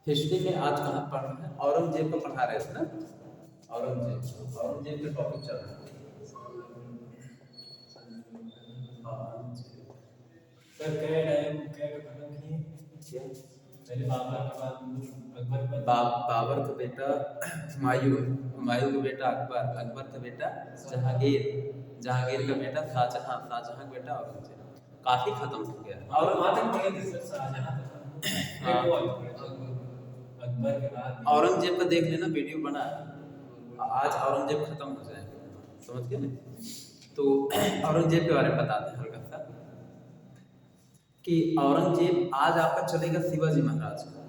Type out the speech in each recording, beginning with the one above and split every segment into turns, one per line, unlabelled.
History में आज कहाँ पढ़ रहे हैं? औरंगजेब को पढ़ा रहे थे ना। औरंगजेब का टॉपिक चल रहा है।
सर कई टाइम खत्म किए पहले बाबर के बाद अकबर के बाद
बाबर का बेटा हुमायूं का बेटा अकबर का बेटा जहांगीर का बेटा शाहजहां का बेटा औरंगजेब। काफी खत्म हो गया।
और वहाँ तक पढ़े थे सर शाहजहां तक।
हाँ।
वो अकबर के बाद
औरंगजेब का देख लेना, वीडियो बना है। आज औरंगजेब खत्म हो जाएगा, समझ गए ना। तो औरंगजेब के बारे में बताते हैं हल्का सा कि औरंगजेब आज आपका चलेगा शिवाजी महाराज का।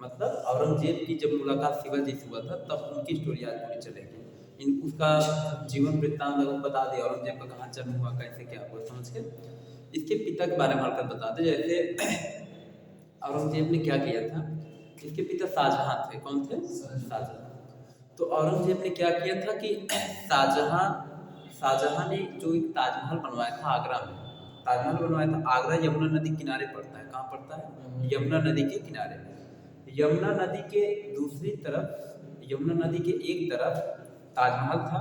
मतलब औरंगजेब की जब मुलाकात शिवाजी से हुआ था तब उनकी स्टोरी आज पूरी चलेगी। उसका जीवन वृत्तांत अगर बता दिया, औरंगजेब का कहाँ जन्म हुआ, कैसे क्या हुआ, समझ के। इसके पिता के बारे में हल्का बताते। जैसे औरंगजेब ने क्या किया था, इसके पिता शाहजहां थे। कौन थे? शाहजहां। तो औरंगजेब ने क्या किया था कि शाहजहां ने जो एक ताजमहल बनवाया था आगरा में। ताजमहल बनवाया था। आगरा यमुना नदी किनारे पड़ता है। कहाँ पड़ता है? यमुना नदी के किनारे। यमुना नदी के दूसरी तरफ, यमुना नदी के एक तरफ ताजमहल था।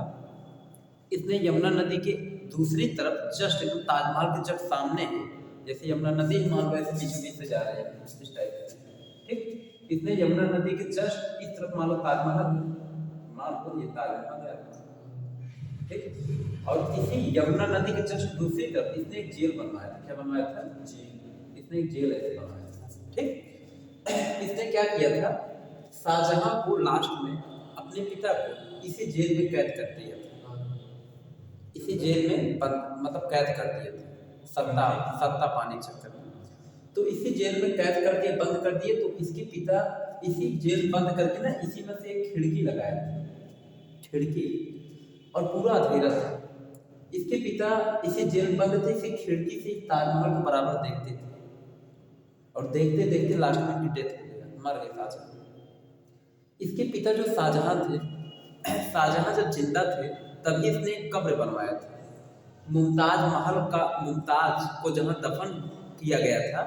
इसने यमुना नदी के दूसरी तरफ जस्ट एकदम ताजमहल के जस्ट सामने है, जैसे यमुना नदी मान लो ऐसे बीच बीच से जा रहे हैं इस टाइप से, ठीक। इसने यमुना नदी के जस्ट इस तरफ मान लो ताजमहल, मान लो ये ताजमहल है, ठीक। और इसी यमुना नदी के जस्ट दूसरी तरफ इसने एक जेल बनवाया था। क्या बनवाया था? जेल। इसने एक जेल ऐसे बनवाया था, ठीक। इसने क्या किया था, शाहजहां को लास्ट में अपने पिता को इसी जेल में कैद कर दिया था। इसी जेल में मतलब कैद कर दिए थे, सत्ता पाने के चक्कर में। तो इसी जेल में कैद कर दिए, बंद कर दिए। तो इसके पिता इसी जेल बंद करके ना इसी में से एक खिड़की लगाया, खिड़की, और पूरा अंधेरा था। इसके पिता इसी जेल बंद थे, इसी खिड़की से ताजमहल को बराबर देखते थे। और देखते देखते लास्ट में उनकी डेथ हो गया, मर गए शाहजहां। इसके पिता जो शाहजहां थे, शाहजहां जब जिंदा थे तभी इसने एक कब्र बनवाया था। मुमताज को जहाँ दफन किया गया था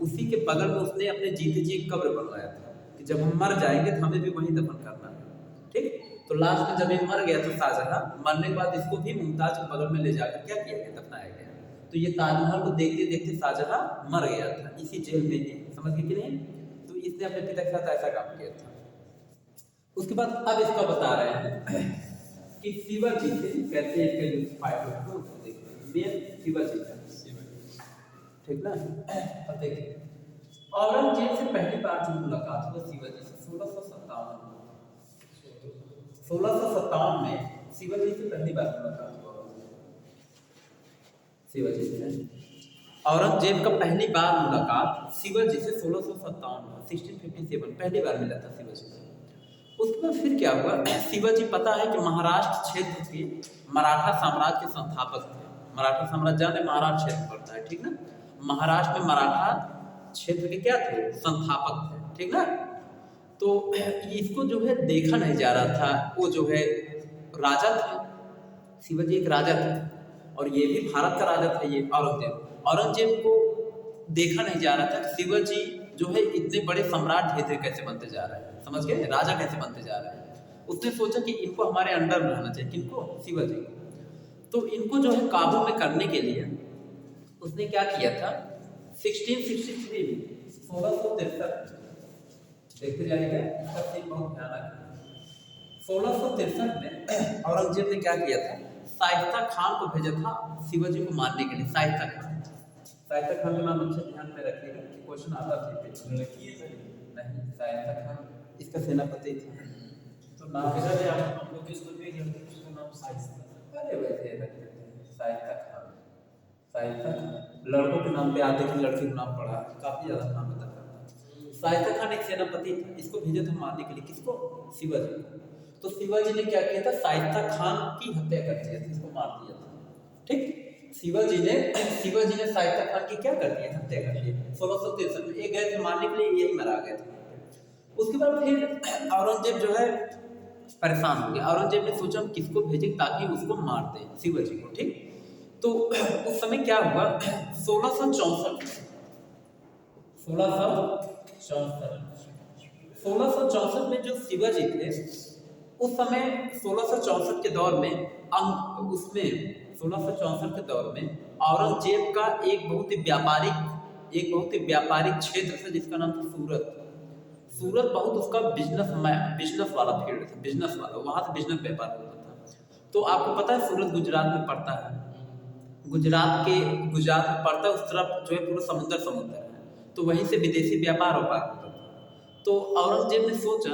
उसी के बगल में उसने अपने जीते जी एक कब्र बनवाया था कि जब हम मर जाएंगे तो हमें भी वहीं दफन करना है, ठीक। तो लास्ट में जब ये मर गया तो शाहजहां, मरने के बाद इसको भी मुमताज के बगल में ले जाकर क्या किया गया, दफनाया गया। तो ये ताजमहल को देखते देखते शाहजहां मर गया था इसी जेल में ही, समझ गए कि नहीं। तो इसने अपने पिता के साथ ऐसा काम किया था। उसके बाद अब इसका बता रहे हैं कि शिवाजी से कैसे इसके जो फाइट होते मेन शिवाजी का, ठीक ना। अब देखिए औरंगजेब से पहली बार जो मुलाकात हुआ शिवाजी से 1657 में शिवाजी से पहली बार मुलाकात हुआ शिवाजी से। औरंगजेब का पहली बार मुलाकात शिवाजी से 1657 पहली बार मिला था शिवाजी से। उसके बाद फिर क्या हुआ, शिवाजी पता है कि महाराष्ट्र क्षेत्र के मराठा साम्राज्य के संस्थापक थे। मराठा साम्राज्य जाने महाराष्ट्र क्षेत्र पड़ता है, ठीक ना। महाराष्ट्र में मराठा क्षेत्र के क्या थे, संस्थापक थे, ठीक ना। तो इसको जो है देखा नहीं जा रहा था, वो जो है राजा थे, शिवाजी एक राजा थे और ये भी भारत का राजा था ये औरंगजेब को देखा नहीं जा रहा था कि शिवाजी जो है इतने बड़े सम्राट धीरे धीरे कैसे बनते जा रहे हैं, समझ गए, राजा कैसे बनते जा रहे हैं। उसने सोचा कि इनको हमारे अंडर में रहना चाहिए, किनको, शिवाजी को। तो इनको जो है काबू में करने के लिए उसने क्या किया था, 1663 में 1663 देखते जाइएगा, इसका सीन बहुत भयानक है। 1663 में औरंगजेब ने क्या किया था, शाइस्ता खान को भेजा था शिवाजी को मारने के लिए। शाइस्ता खान का नाम अच्छे ध्यान में रखिएगा कि क्वेश्चन आता है। नहीं, शाइस्ता खान इसका सेनापति था। तो नाम
हम लोग के स्कूल में उसका नाम शाइस्ता,
अरे वैसे रखते थे शाइस्ता खान। लड़कों के नाम पे आते थे, लड़की का नाम पढ़ा, काफी ज्यादा नाम बता करता। शाइस्ता खान एक सेनापति था, इसको भेजा था मारने के लिए, किसको, शिवाजी को। तो शिवाजी ने क्या किया था, शाइस्ता खान की हत्या कर दिया था, इसको मार दिया था, ठीक। शिवाजी ने शाइस्ता खान की क्या कर दिया, हत्या कर दी 1663 में। एक गए थे मारने के लिए, यही मरा गए थे। उसके बाद फिर औरंगजेब जो है परेशान हो गया। औरंगजेब ने सोचा हम किसको भेजें ताकि उसको मार दे, शिवाजी को, ठीक। तो उस समय क्या हुआ, 1664 1664 में जो शिवाजी थे उस समय 1664 के दौर में उसमें 1664 के दौर में औरंगजेब का एक बहुत ही व्यापारिक क्षेत्र था जिसका नाम था सूरत। सूरत बहुत उसका बिजनेस वाला फील्ड था, बिजनेस वाला, वहां से बिजनेस व्यापार होता था। तो आपको पता है सूरत गुजरात में पड़ता है, गुजरात में पड़ता है, उस तरफ जो है पूरा समुंदर है, तो वहीं से विदेशी व्यापार होता था। तो औरंगजेब ने सोचा,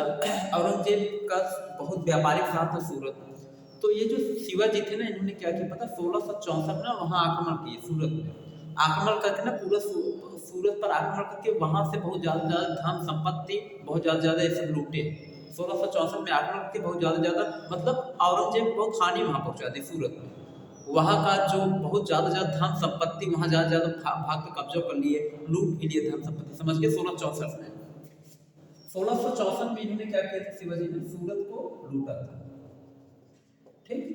औरंगजेब का बहुत व्यापारिक शहर था सूरत, तो ये जो शिवाजी थे ना, इन्होंने क्या किया पता, 1664 में वहाँ आक्रमण किए, सूरत में आक्रमण करके ना पूरा सूरत पर आक्रमण करके वहाँ से बहुत ज़्यादा धन संपत्ति बहुत ज़्यादा ये सब लूटे। 1664 में आक्रमण करके बहुत ज़्यादा मतलब औरंगजेब बहुत हानि वहाँ पहुँचा दी सूरत में। वहाँ का जो बहुत ज़्यादा धन संपत्ति वहाँ ज़्यादा भाग के कब्जा कर लिए, लूट भी लिए धन संपत्ति, समझ के 1664 में 1664 में इन्होंने क्या किया था, शिवाजी ने सूरत को लूटा था। ठीक,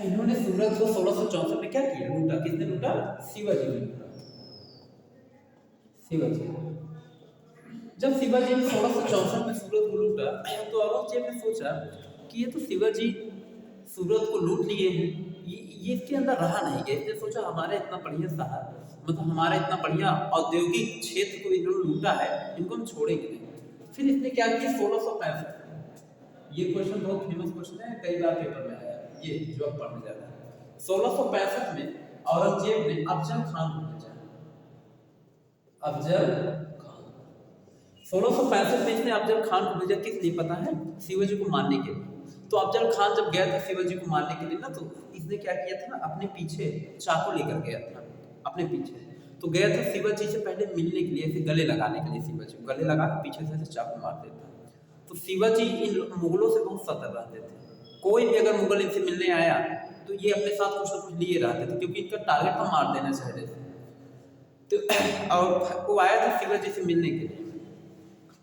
इन्होंने सूरत को 1664 में क्या किया, लूटा। किसने लूटा? शिवाजी ने लूटा। शिवाजी जब शिवाजी ने 1664 में सूरत को लूटा तो औरंगजेब ने सोचा कि ये तो शिवाजी सूरत को लूट लिए हैं, ये इसके अंदर रहा नहीं गया। इसने सोचा हमारे इतना बढ़िया शहर, मतलब हमारा इतना बढ़िया औद्योगिक क्षेत्र को इन्होंने लूटा है, इनको हम छोड़ेंगे नहीं। फिर इसने क्या किया, 1665, ये क्वेश्चन बहुत फेमस क्वेश्चन है, कई बार पेपर में आया, ये जो अब पढ़ने जा रहा है। 1665 में औरंगजेब ने अफजल खान को भेजा। अफजल खान 1665 में इसने अफजल खान को भेजा, किस लिए पता है? शिवाजी को मारने के लिए। तो अफजल खान जब गया था शिवाजी को मारने के लिए ना, तो इसने क्या किया था ना, अपने पीछे चाकू लेकर गया था, अपने पीछे। तो गया था शिवाजी से पहले मिलने के लिए, ऐसे गले लगाने के लिए, शिवाजी को गले लगा के पीछे से चाकू मार देता। तो शिवाजी इन मुगलों से बहुत सतर्क रहते थे, कोई भी अगर मुगल इनसे मिलने आया तो ये अपने साथ कुछ ना कुछ लिए रहते थे, क्योंकि इनका टारगेट था मार देना चाहते थे। तो और वो आया था शिवाजी से मिलने के लिए,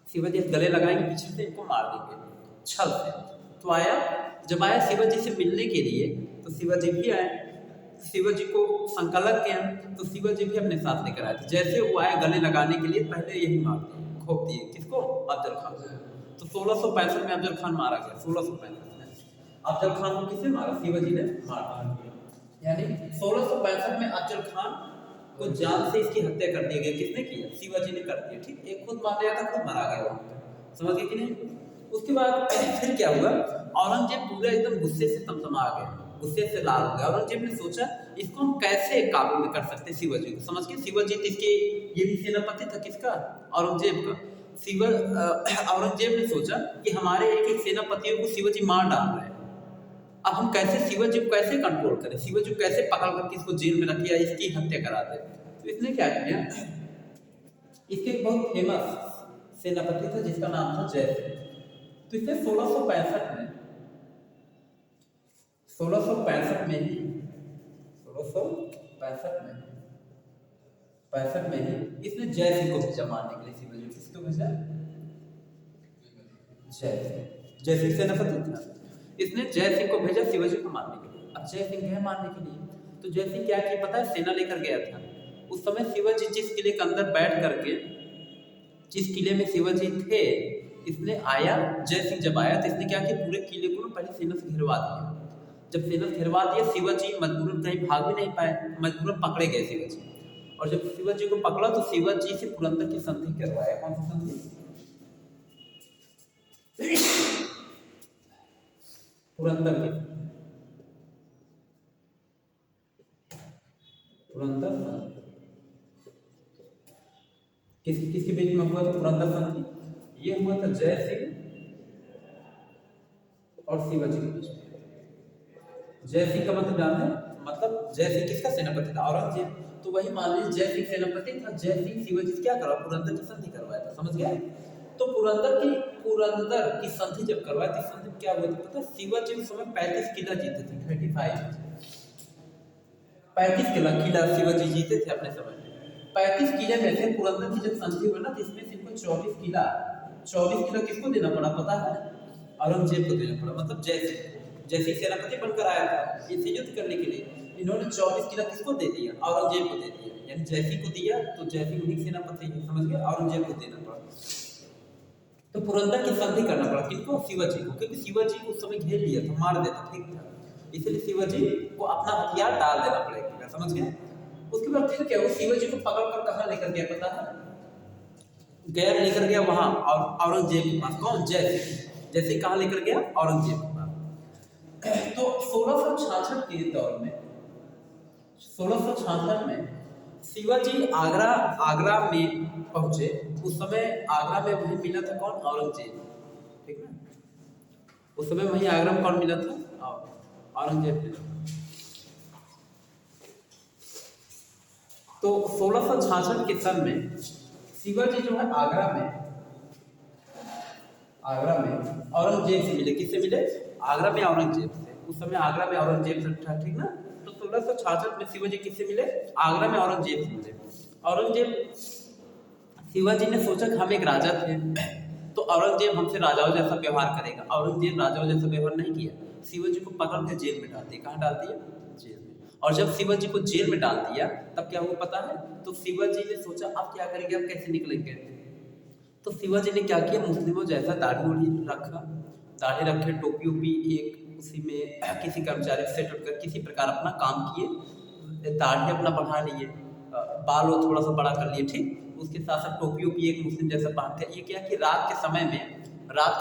शिवाजी गले लगाएंगे पीछे से, इनको मार देंगे छल से। तो आया, जब आया शिवाजी से मिलने के लिए तो शिवाजी भी आए, शिवाजी को संकलक किया तो शिवाजी भी अपने साथ लेकर आए थे। जैसे वो आए गले लगाने के लिए, पहले यही मार दिए, खोप दिए, किसको? अफजल खान को। तो 1665 में अफजल खान मारा गया। 1665 में अफजल खान को किसने मारा? शिवाजी ने मारा। यानी 1665 में अफजल खान को जान से इसकी हत्या कर दी गई। किसने किया? शिवाजी ने कर दिया। ठीक, एक खुद मार दिया था, खुद मारा गया वहां पे, समझ गए कि नहीं? उसके बाद फिर क्या हुआ, औरंगजेब पूरा एकदम गुस्से से तमतमा गया, गुस्से से लाल हो गया। औरंगजेब ने सोचा इसको हम कैसे काबू में कर सकते हैं शिवाजी को, समझ के। शिवाजी इसके ये भी सेनापति था, किसका? औरंगजेब का। औरंगजेब ने सोचा कि हमारे एक एक सेनापतियों को शिवाजी मार डाल रहे हैं, अब हम कैसे शिवाजी को कैसे कंट्रोल करें, शिवाजी को कैसे पकड़ करके इसको जेल में रखे या इसकी हत्या करा दे। तो इसने क्या किया, इसके एक बहुत फेमस सेनापति था जिसका नाम था जयसिंह। तो इसने 1665 में ही इसने जयसिंह को भेजा मारने के लिए शिवाजी को। किसको भेजा? जयसिंह सेनापति था, इसने जयसिंह को भेजा शिवाजी को मारने के लिए। अब जयसिंह गए मारने के लिए, तो जयसिंह क्या किया पता है? सेना लेकर गया था। उस समय शिवाजी जिस किले के अंदर बैठ करके, जिस किले में शिवाजी थे, इसने आया, जयसिंह जब आया तो इसने क्या किया, पूरे किले को ना पहले सेना से घिरवा दिया। जब सेना से घिरवा दिया, शिवाजी मजबूरन कहीं भाग भी नहीं पाए, मजबूरन पकड़े गए शिवाजी। और जब शिवाजी को पकड़ा तो शिवाजी से पुरंदर की संधि करवाया। कौन सी संधि? पुरंदर की, पुरंदर किसके बीच में हुआ था पुरंदर संधि? ये हुआ था जयसिंह और शिवाजी के बीच में। जयसिंह का मतलब जानते हैं, मतलब जयसिंह किसका सेनापति था? औरंगजेब। तो वही मान लीजिए जयसिंह सेनापति था, जयसिंह शिवाजी से क्या करा? पुरंदर की संधि करवाया था, समझ गए? तो पुरंदर की संधि जब करवाई थी, संधि क्या हुआ था पता है? शिवाजी उस समय 35 किला जीते थे, 35 किला शिवाजी जीते थे अपने समय में। 35 किले में से पुरंदर की जब संधि हुई ना, तो इसमें से इनको 24 किला किसको देना पड़ा पता है? औरंगजेब को देना पड़ा। मतलब जयसिंह सेनापति बनकर आया था इनसे युद्ध करने के लिए, इन्होंने 24 किला किसको दे दिया? औरंगजेब को दे दिया। यानी जयसिंह को दिया तो जयसिंह उन्हीं सेनापति है, समझ गए? औरंगजेब को देना पड़ा। तो पुरंदर की संधि करना पड़ा किनको, शिवाजी को, क्योंकि शिवाजी को उस समय घेर लिया था, मार देता ठीक था, इसलिए शिवाजी को अपना हथियार डाल देना पड़ेगा, समझ गए। उसके बाद फिर क्या, वो शिवाजी को पकड़ कर कहाँ लेकर गया पता है, गया लेकर गया वहां और औरंगजेब के पास, कौन, जैसे कहाँ लेकर गया, औरंगजेब के पास। तो 1666 के दौर में, 1666 में शिवाजी आगरा में पहुंचे। उस समय आगरा में वही मिला था कौन, औरंगजेब, ठीक ना, उस समय वही आगरा में कौन मिला था, औरंगजेब मिला। तो 1666 के सन में शिवाजी जो है आगरा में औरंगजेब से मिले, किससे मिले, आगरा में औरंगजेब से, उस समय आगरा में औरंगजेब से था, ठीक ना। तो 1666 में शिवाजी किससे मिले, आगरा में औरंगजेब से मिले। औरंगजेब, शिवाजी ने सोचा कि हम एक राजा थे, तो औरंगजेब हमसे राजाओं जैसा व्यवहार करेगा, औरंगजेब राजाओं जैसा व्यवहार नहीं किया, शिवाजी को पकड़ के जेल में डाल दिया, कहाँ डाल दिया, जेल में। और जब शिवाजी को जेल में डाल दिया तब क्या हुआ पता है, तो शिवाजी ने सोचा अब क्या करेंगे, अब कैसे निकलेंगे। तो शिवाजी ने क्या किया, मुस्लिमों जैसा दाढ़ी रखा, दाढ़ी रखे, टोपी ओपी एक उसी में किसी कर्मचारी से सेट कर किसी प्रकार अपना काम किए, दाढ़ी अपना बढ़ा लिए, बाल थोड़ा सा बड़ा कर लिए, ठीक। उसके साथ साथ टोपी ओपी एक मुस्लिम जैसा पहनते। ये क्या कि रात के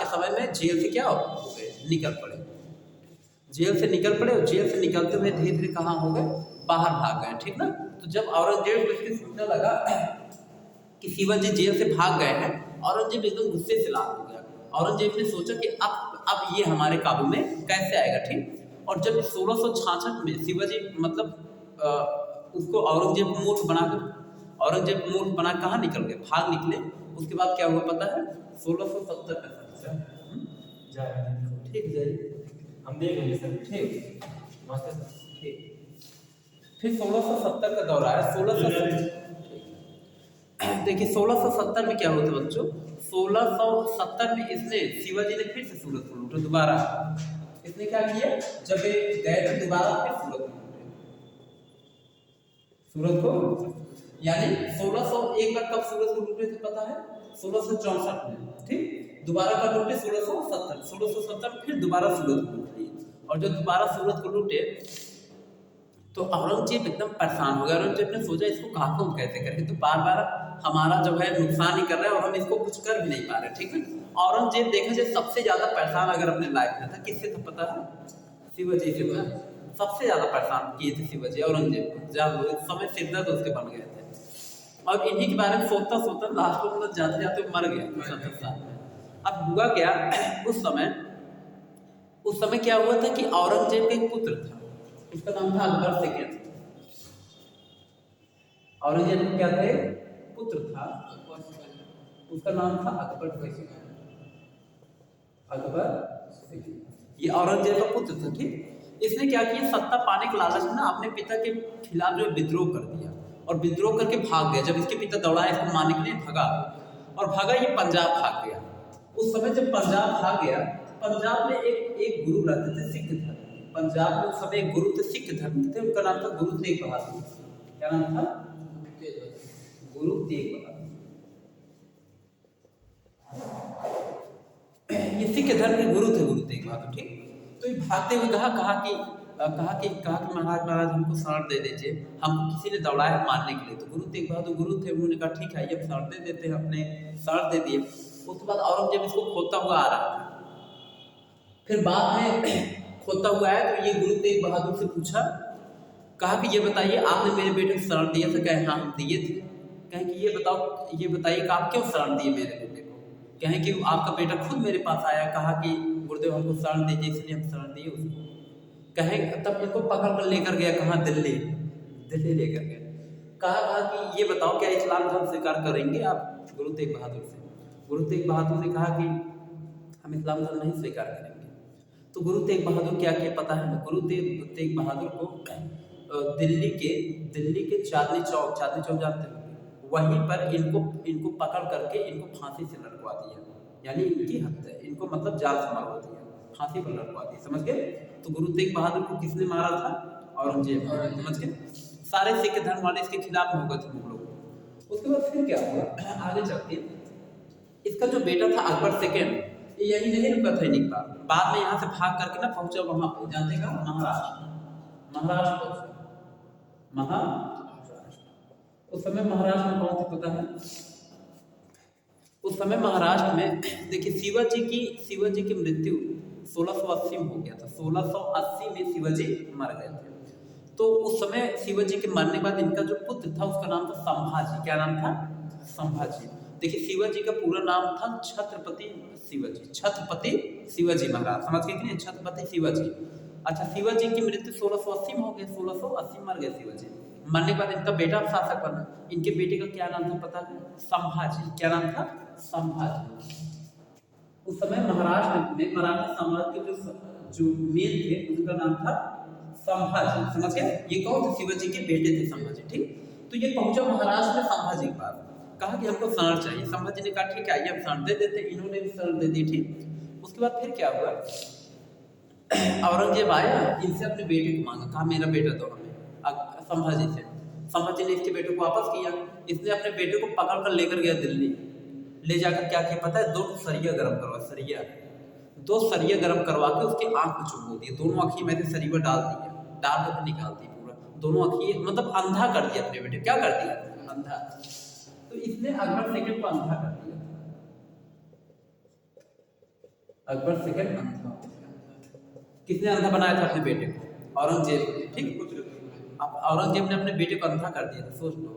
समय में जेल से क्या हो गए, निकल पड़े, जेल से निकल पड़े, और जेल से निकलते हुए धीरे धीरे कहाँ हो गए, बाहर भाग गए, ठीक ना। तो जब औरंगजेब को इसकी सूचना लगा कि शिवाजी जेल से भाग गए हैं, औरंगजेब एकदम गुस्से से लाल हो गया। औरंगजेब ने सोचा कि अब ये हमारे काबू में कैसे आएगा, ठीक। और जब 1666 में शिवाजी मतलब उसको औरंगजेब मूर्ख बना कहाँ निकल गए, भाग निकले। उसके बाद क्या हुआ पता है, 1670 में, ठीक जाइए,
हम देख लेंगे सर,
ठीक,
नमस्ते सर,
ठीक। फिर 1670 का दौर आया, 1670, देखिए 1670 में क्या होता बच्चों, 1670 में इसने, शिवाजी ने फिर से सूरत को लूटा दोबारा। इसने क्या किया, जब ये गए थे दोबारा फिर सूरत को यानी 1600, एक बार कब सूरत को लूटे थे पता है, 1664 में, ठीक। दोबारा कब लूटे, 1670 फिर दोबारा सूरत को लूट लिए। और जब दोबारा सूरत को लूटे तो औरंगजेब एकदम परेशान हो गया। औरंगजेब ने सोचा इसको काबू हम कैसे करेंगे, तो बार बार हमारा जो है नुकसान ही कर रहा है और हम इसको कुछ कर भी नहीं पा रहे, ठीक है। औरंगजेब देखा जाए सबसे ज्यादा परेशान अगर अपने लाइफ में था, किससे था पता है, शिवाजी से था। सबसे ज्यादा परेशान किए थे शिवाजी औरंगजेब को, जब उस समय सिरदर्द उसके बन गए थे। और इन्हीं के बारे में सोचता सोचता लास्ट में मतलब जाते जाते मर गया 70 साल में। अब हुआ क्या, उस समय क्या हुआ था कि औरंगजेब का एक पुत्र था, उसका नाम था अकबर सेकंड। औरंगजेब का क्या था, एक पुत्र था, उसका नाम था अकबर सेकंड। ये औरंगजेब का पुत्र था, ठीक। इसने क्या किया, सत्ता पाने के लालच में ना अपने पिता के खिलाफ जो विद्रोह कर दिया और विद्रोह करके भाग गया। जब इसके पिता दौड़ाए इसको मारने के लिए भागा, ये पंजाब भाग गया। उस समय जब पंजाब भाग गया, पंजाब में एक गुरु रहते थे सिख धर्म, पंजाब में उस समय एक गुरु थे सिख धर्म थे, उनका नाम था गुरु तेग बहादुर। क्या नाम था, गुरु तेग बहादुर। ये सिख धर्म के गुरु थे गुरु तेग बहादुर, ठीक। तो ये भागते हुए कहा कि महाराज हमको शरण दे दीजिए, हमको किसी ने दौड़ाया है मारने के लिए। तो गुरु तेग बहादुर गुरु थे, उन्होंने कहा ठीक है ये शरण दे देते हैं, अपने शरण दे दिए। उसके बाद औरंगजेब इसको खोता हुआ आ रहा था, फिर बाद में खोता हुआ आया तो ये गुरु तेग बहादुर से पूछा, कहा कि ये बताइए आपने मेरे बेटे को शरण दिया था, कहे हाँ हम दिए थे। कहें कि ये बताइए कि आप क्यों शरण दिए मेरे बेटे को। कहें कि आपका बेटा खुद मेरे पास आया, कहा कि गुरुदेव हमको शरण दीजिए, इसलिए हम शरण दिए उसको। कहें तब इनको पकड़ कर लेकर गया, कहाँ, दिल्ली लेकर गया। कहा कि ये बताओ क्या इस्लाम धर्म स्वीकार करेंगे आप, गुरु तेग बहादुर से। गुरु तेग बहादुर ने कहा कि हम इस्लाम धर्म नहीं स्वीकार करेंगे। तो गुरु तेग बहादुर क्या किया पता है, गुरु तेग बहादुर को दिल्ली के चांदनी चौक जानते हैं, वहीं पर इनको पकड़ करके इनको फांसी से लटकवा दिया, यानी इनकी हत्या, इनको मतलब जाल से मरवा दिया, फांसी पर लटकवा दिया, समझ गए। तो गुरु तेग बहादुर को किसने मारा था, औरंगजेब, समझ गए। सारे सिख धर्म वाले इसके खिलाफ हो गए थे मुगलों को। उसके बाद फिर क्या हुआ, आगे चलते इसका जो बेटा था अकबर सेकेंड, ये यही नहीं रुका था इन्हीं पर, बाद में यहाँ से भाग करके ना पहुंचा वहां, जानते का महाराष्ट्र, महाराष्ट्र पहुंचा, महाराष्ट्र। उस समय महाराष्ट्र में कौन थे पता है? उस समय महाराष्ट्र में देखिए शिवाजी की मृत्यु 1680 में हो गया था। 1680 में शिवाजी मर गए थे। तो उस समय शिवाजी के मरने के बाद इनका जो पुत्र था उसका नाम था संभाजी। क्या नाम था? संभाजी। देखिए शिवाजी का पूरा नाम था छत्रपति शिवाजी, छत्रपति शिवाजी महाराज, समझ गए कि नहीं? छत्रपति शिवाजी। अच्छा, शिवाजी की मृत्यु 1680 में हो गई, 1680 मर गए शिवाजी। मरने के बाद इनका बेटा शासक बना। इनके बेटे का क्या नाम था पता है? संभाजी। क्या नाम था? संभाजी। उस समय महाराष्ट्र में मराठा साम्राज्य के जो मेन थे उनका नाम था संभाजी। समझ गए? ये कौन थे? शिवाजी के बेटे थे संभाजी। ठीक, तो ये पहुंचा महाराष्ट्र में संभाजी के पास, कहा कि हमको शरण चाहिए। संभाजी ने कहा ठीक है आइए हम शरण दे देते। इन्होंने भी शरण दे दी। ठीक, उसके बाद फिर क्या हुआ? औरंगजेब आया, इनसे अपने बेटे को मांगा, कहा मेरा बेटा दो हमें, संभाजी से। संभाजी ने इसके बेटे को वापस किया। इसने अपने बेटे को पकड़ कर लेकर गया दिल्ली। ले जाकर क्या किया पता है? 2 सरिया गर्म करवा, सरिया 2 सरिया गर्म करवा के उसकी आंख में चुभो दिए। दोनों आंखें में से सरिया डाल दिया, डाल कर निकाल दी पूरा। दोनों आंखें मतलब अंधा कर दिया अपने बेटे। क्या कर दिया? अंधा। तो इसने अकबर सेकंड को अंधा कर दिया। अकबर सेकंड अंधा। किसने अंधा बनाया था अपने बेटे को? औरंगजेब ने। ठीक, अब औरंगजेब ने अपने बेटे को अंधा कर दिया था। सोच लो,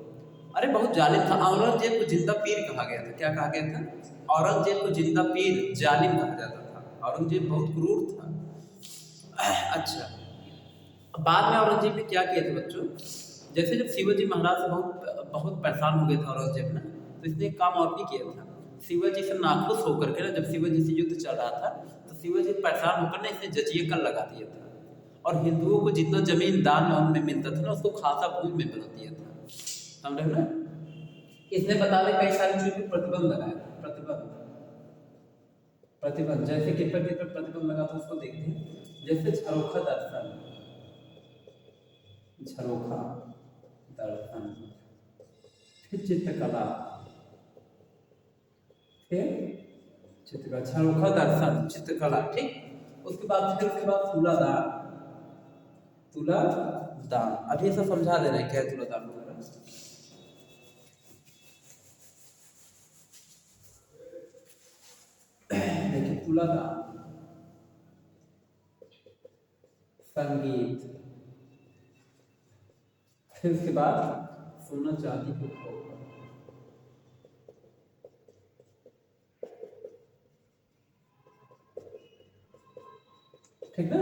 अरे बहुत जालिम था। औरंगजेब को जिंदा पीर कहा गया था। क्या कहा गया था? औरंगजेब को जिंदा पीर, जालिम कहा जाता था। औरंगजेब बहुत क्रूर था। अच्छा, बाद में औरंगजेब ने क्या किया था बच्चों? जैसे जब शिवाजी महाराज से बहुत परेशान हो गया था औरंगजेब ना, तो इसने एक काम और भी किया था। शिवाजी से नाखुश होकर के ना, जब शिवाजी से युद्ध चल रहा था तो शिवाजी परेशान होकर ना इसने जजिया कर लगा दिया था, और हिंदुओं को जितना जमीन दान में मिलता था ना उसको खासा भूमि में बना दिया था। समझ रहे हो ना? इसने बता दें कई सारी चीजों पर प्रतिबंध लगाया था। प्रतिबंध जैसे किस पर प्रतिबंध लगा था उसको देखते हैं। जैसे झरोखा दर्शन, फिर चित्रकला, फिर चित्रकला, झरोखा दर्शन, चित्रकला। ठीक, उसके बाद तुलादान। अभी ये सब समझा दे रहे हैं क्या है तुलादान वगैरह। देखिए तुलादान, संगीत, फिर उसके बाद सोना चांदी को खो, ठीक ना?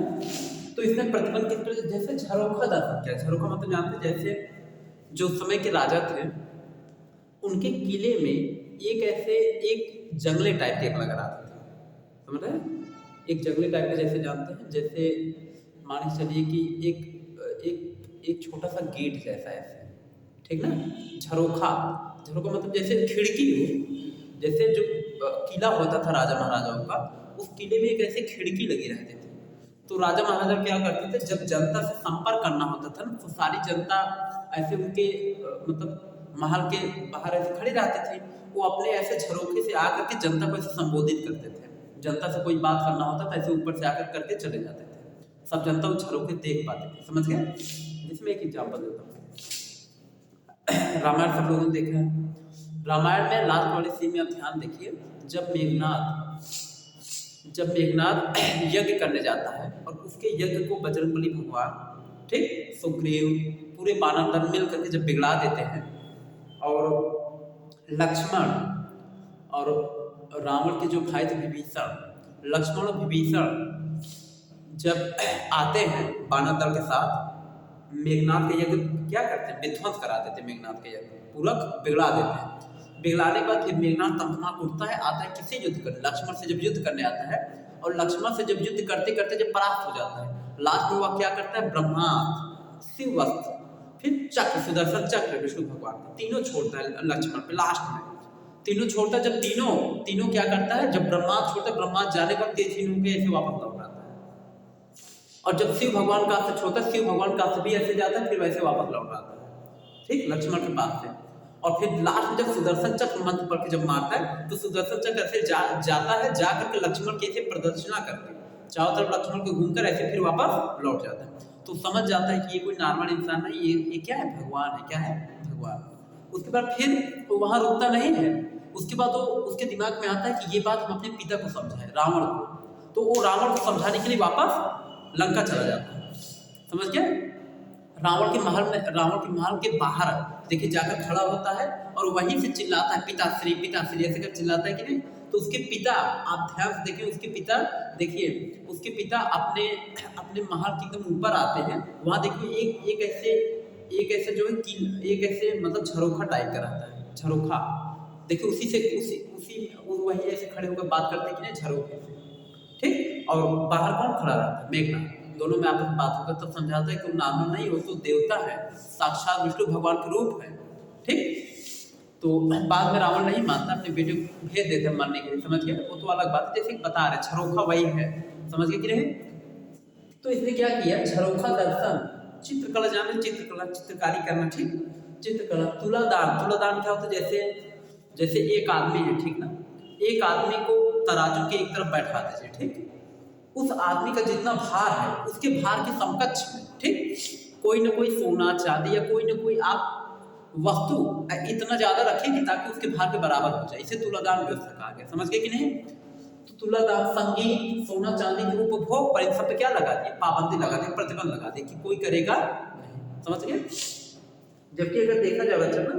तो इसमें प्रतिबंध किस तरह? जैसे झरोखा दर्शन। क्या झरोखा मतलब जानते? जैसे जो समय के राजा थे उनके किले में एक जंगले टाइप के लगा रहता था। समझ रहे हैं? एक जंगले टाइप का, जैसे जानते हैं, जैसे मान चलिए कि एक छोटा सा गेट जैसा ऐसे, ठीक ना? झरोखा मतलब जैसे खिड़की हो, जैसे जो किला होता था राजा महाराजाओं का, उस किले में एक ऐसे खिड़की लगी रहती थी। तो राजा महाराजा क्या करते थे, जब जनता से संपर्क करना होता था ना, तो सारी जनता ऐसे उनके मतलब महल के बाहर ऐसे खड़ी रहती थी। वो अपने ऐसे झरोखे से आकर के जनता को ऐसे संबोधित करते थे। जनता से कोई बात करना होता था ऐसे ऊपर से आकर करके चले जाते थे। सब जनता उस झरोखे देख पाते थे। समझ गए? इसमें एक एग्जाम्पल देता हूँ। रामायण सब लोगों ने देखा है। रामायण में लास्ट वाली सीन में आप ध्यान देखिए, जब मेघनाथ यज्ञ करने जाता है और उसके यज्ञ को बजरंगबली भगवान, ठीक, सुग्रीव, पूरे वानर दल मिल करके जब बिगड़ा देते हैं, और लक्ष्मण और रावण के जो भाई थे विभीषण, लक्ष्मण और विभीषण जब आते हैं वानर दल के साथ, मेघनाथ के यज्ञ क्या करते हैं? विध्वंस करा देते हैं। मेघनाथ के यज्ञ पूरा बिगड़ा देते हैं। बिगड़ाने के बाद फिर मेघनाथ तमतमा उठता है, आता है किससे युद्ध करने? लक्ष्मण से जब युद्ध करने आता है, और लक्ष्मण से जब युद्ध करते करते जब परास्त हो जाता है, लास्ट में वह क्या करता है? ब्रह्मास्त्र, शिव अस्त्र, फिर चक्र, सुदर्शन चक्र विष्णु भगवान का, तीनों छोड़ता है लक्ष्मण पे। लास्ट में तीनों छोड़ता है। जब तीनों क्या करता है? जब ब्रह्मास्त्र छोड़ता है, ब्रह्मास्त्र जाने पर तेज होकर ऐसे वापस लौट आता है। और जब शिव भगवान का अस्त्र छोड़ता है, शिव भगवान का अस्त्र भी ऐसे जाता है, फिर वैसे वापस लौट आता है। ठीक, लक्ष्मण के पास से। और फिर लास्ट में जब सुदर्शन चक्र मंत्र पढ़ के जब मारता है तो सुदर्शन चक्र ऐसे जाता है, जा करके लक्ष्मण के ऐसे प्रदक्षिणा करके चारों तरफ लक्ष्मण को घूमकर ऐसे फिर वापस लौट जाता है। तो समझ जाता है कि ये कोई नॉर्मल इंसान नहीं, ये क्या है, भगवान है। क्या है? भगवान। उसके बाद फिर वो वहां रुकता नहीं है, उसके बाद वो उसके दिमाग में आता है कि ये बात हम अपने पिता को समझाएं, रावण को। तो वो रावण को समझाने के लिए वापस लंका चला जाता है। समझ गए? रावण के महल के बाहर देखिए जाकर खड़ा होता है और वहीं से चिल्लाता है पिताश्री पिताश्री ऐसे कर चिल्लाता है कि नहीं। तो उसके पिता, आप ध्यान से देखिए, उसके पिता अपने महल के एकदम ऊपर आते हैं। वहाँ देखिए एक ऐसे जो है एक ऐसे मतलब झरोखा टाइप का रहता है, झरोखा। देखिए उसी वही ऐसे खड़े होकर बात करते हैं कि नहीं, झरोखे से, ठीक। और बाहर कौन खड़ा रहता है? मेघनाथ। दोनों में आपस में बात होकर तब समझाता है कि वो नॉर्मल नहीं, वो तो देवता है, साक्षात विष्णु भगवान के रूप है, ठीक। तो बाद में रावण नहीं मानता, अपने बेटे को भेज देते हैं मरने के लिए। समझ गए? वो तो अलग बात है, जैसे बता रहे झरोखा वही है। समझ गए कि नहीं? तो इसने क्या किया, झरोखा दर्शन, चित्रकला जाने, चित्रकारी करना, ठीक। चित्रकला, तुलादान क्या होता है? जैसे एक आदमी है, ठीक ना, एक आदमी को तराजू के एक तरफ बैठा दीजिए, ठीक। उस आदमी का जितना भार है उसके भार के समकक्ष में, ठीक, कोई ना कोई सोना चांदी या कोई ना कोई आप वस्तु इतना ज्यादा रखेंगे ताकि उसके भार के बराबर हो जाए। इसे तुलादान व्यवस्था कहा गया। समझ गए कि नहीं? तो तुलादान, संगीत, सोना चांदी के उपभोग पर इन सब पे क्या लगा दिए? पाबंदी लगा दी, प्रतिबंध लगा दी कि कोई करेगा नहीं। समझ गए? जबकि अगर देखा जाए बच्चा ना,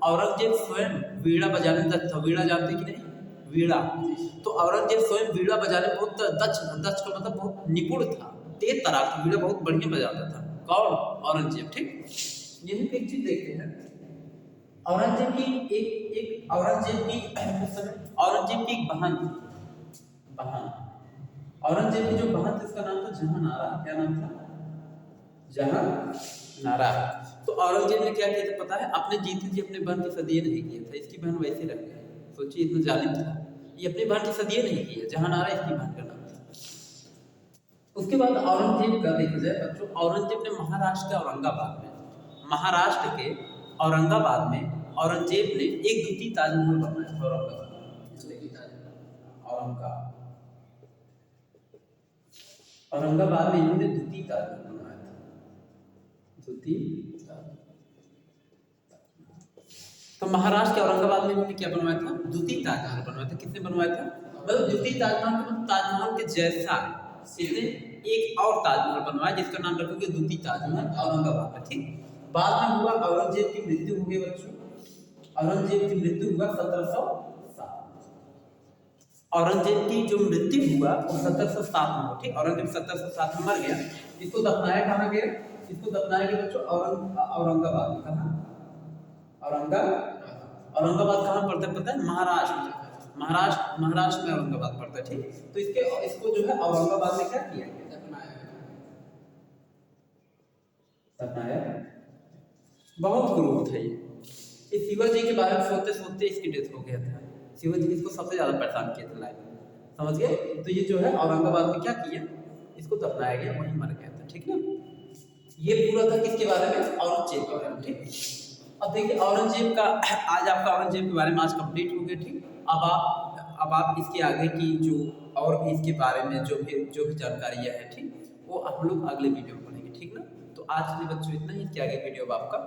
औरंगजेब स्वयं वीणा बजाने दक्ष था। वीणा जानते कि नहीं? वीणा। तो औरंगजेब स्वयं वीणा बजाने बहुत दक्ष का मतलब बहुत निपुण था, तेज तरार था, वीणा बहुत बढ़िया बजाता था। कौन? औरंगजेब, ठीक। यही एक चीज देखते हैं, औरंगजेब की एक बहन थी। औरंगजेब की जो बहन थी उसका नाम था जहानारा। क्या नाम था? जहानारा। तो औरंगजेब ने क्या किया था पता है? अपने जीते जी अपने बहन की सदिये नहीं किया था, इसकी बहन वैसे रख गई। सोचिए इतना जालिम था, ये अपनी बहन की सदिये नहीं किया। जहानारा इसकी बहन का नाम था। उसके बाद औरंगजेब का देखा जाए बच्चों, औरंगजेब ने महाराष्ट्र के औरंगजेब ने एक द्वितीय ताजमहल बनवाया था। औरंगाबाद में इन्होंने द्वितीय ताजमहल बनवाया था। तो महाराष्ट्र के औरंगाबाद में इन्होंने क्या बनवाया था? द्वितीय ताजमहल बनवाया था। किसने बनवाया था? मतलब द्वितीय ताजमहल के ताजमहल के जैसा इसने एक और ताजमहल बनवाया जिसका नाम रखोगे द्वितीय ताजमहल, औरंगाबाद में, ठीक। बाद में हुआ औरंगजेब की मृत्यु हो गई बच्चों। औरंगजेब की मृत्यु हुआ 1707। औरंगजेब की जो मृत्यु हुआ वो 1707 में हुआ, ठीक। औरंगजेब 1707 में मर गया। इसको दफनाया कहाँ गया? इसको दफनाया गया बच्चों औरंगाबाद में। कहाँ? औरंगाबाद कहाँ पड़ता है पता है? महाराष्ट्र में औरंगाबाद पड़ता है, ठीक। तो इसको जो है औरंगाबाद में क्या किया गया? दफनाया। बहुत क्रूर था ये। इस शिवाजी के बारे में सोचते सोचते इसकी डेथ हो गया था। शिवाजी इसको सबसे ज्यादा परेशान किया था लाइफ में। समझ गए? तो ये जो है औरंगाबाद में क्या किया, इसको दफनाया गया, वहीं मर गया था, ठीक ना। ये पूरा था किसके बारे में? औरंगजेब के बारे में, ठीक। अब देखिए औरंगजेब का, आज आपका औरंगजेब के बारे में आज कंप्लीट हो गया, ठीक। अब आप इसके आगे की जो और भी इसके बारे में जो भी जानकारियाँ है, ठीक, वो हम लोग अगले वीडियो में पढ़ेंगे, ठीक ना। तो आज के लिए बच्चों इतना ही, इसके आगे वीडियो अब आपका